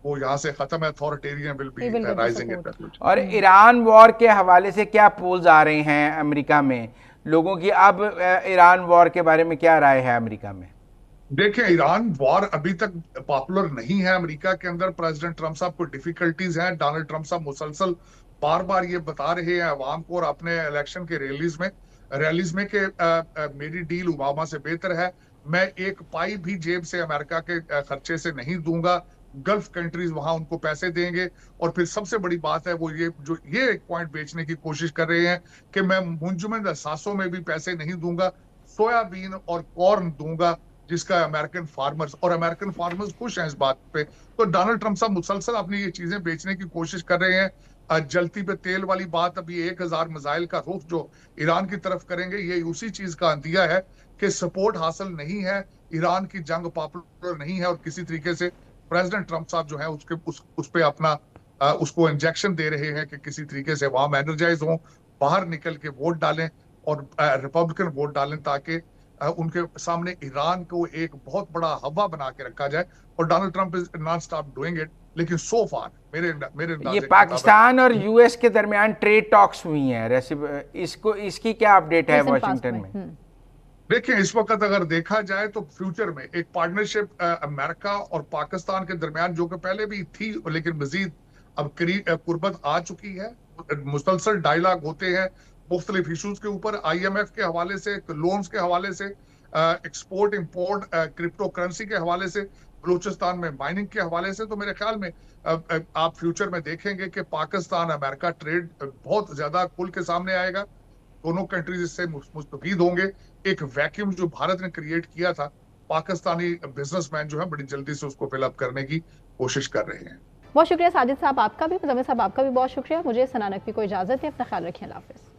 वो यहाँ से खत्म है, अथॉरिटेरियन विल बी राइजिंग। और ईरान वॉर के हवाले से क्या पोल्स आ रहे हैं अमेरिका में लोगों की? अब ईरान वॉर के बारे में क्या राय है अमेरिका में? देखें, ईरान वॉर अभी तक पॉपुलर नहीं है अमेरिका के अंदर। प्रेसिडेंट ट्रंप साहब को डिफिकल्टीज हैं। डोनाल्ड ट्रंप साहब मुसलसल बार बार ये बता रहे हैं अवाम को और अपने इलेक्शन के रैलीज में कि मेरी डील ओबामा से बेहतर है, मैं एक पाई भी जेब से अमेरिका के खर्चे से नहीं दूंगा, गल्फ कंट्रीज वहां उनको पैसे देंगे। और फिर सबसे बड़ी बात है वो ये एक पॉइंट बेचने की कोशिश कर रहे हैं कि मैं मुंजमद असासों में भी पैसे नहीं दूंगा, सोयाबीन और कॉर्न दूंगा, जिसका अमेरिकन फार्मर्स खुश हैं इस बात पे। तो डोनाल्ड ट्रंप साहब मुसलसल अपनी ये चीजें बेचने की कोशिश कर रहे हैं। जलती पे तेल वाली बात, अभी 1000 मिसाइल का रुख जो ईरान की तरफ करेंगे, ये उसी चीज का अंतिया है कि सपोर्ट हासिल नहीं है, ईरान की जंग पॉपुलर नहीं है, और किसी तरीके से प्रेसिडेंट ट्रंप साहब जो है उस पे अपना उसको इंजेक्शन दे रहे हैं कि किसी तरीके से अवाम एनर्जाइज हो, बाहर निकल के वोट डालें और रिपब्लिकन वोट डालें, ताकि उनके सामने ईरान को एक बहुत बड़ा हवा बना के रखा जाए। और Donald Trump is not stop doing it. लेकिन सो फार मेरे मेरे ये अंदाजे के पाकिस्तान और यूएस के दरमियान ट्रेड टॉक्स हुई हैं, इसको इसकी क्या अपडेट है recent past वाशिंगटन में? देखिए इस वक्त अगर देखा जाए तो फ्यूचर में एक पार्टनरशिप अमेरिका और पाकिस्तान के दरमियान जो कि पहले भी थी लेकिन मजीद अब करीब कुर्बत आ चुकी है। मुसलसल डायलॉग होते हैं मुख्तलिफ इशूज के ऊपर, IMF के हवाले से, लोन्स के हवाले से, एक्सपोर्ट इंपोर्ट, क्रिप्टो करेंसी के हवाले से, बलूचिस्तान में माइनिंग के हवाले से। तो मेरे ख्याल में आप फ्यूचर में देखेंगे कि पाकिस्तान अमेरिका ट्रेड बहुत ज्यादा खुल के सामने आएगा। दोनों कंट्रीज इससे मुस्तफीद होंगे। एक वैक्यूम जो भारत ने क्रिएट किया था, पाकिस्तानी बिजनेसमैन जो है बड़ी जल्दी से उसको फिलअप करने की कोशिश कर रहे हैं। बहुत शुक्रिया साजिद साहब आपका भी, मुजम्मिल साहब आपका भी बहुत शुक्रिया। मुझे सना नकवी को इजाजत है, अपना ख्याल रखिए, अल्लाह हाफिज़।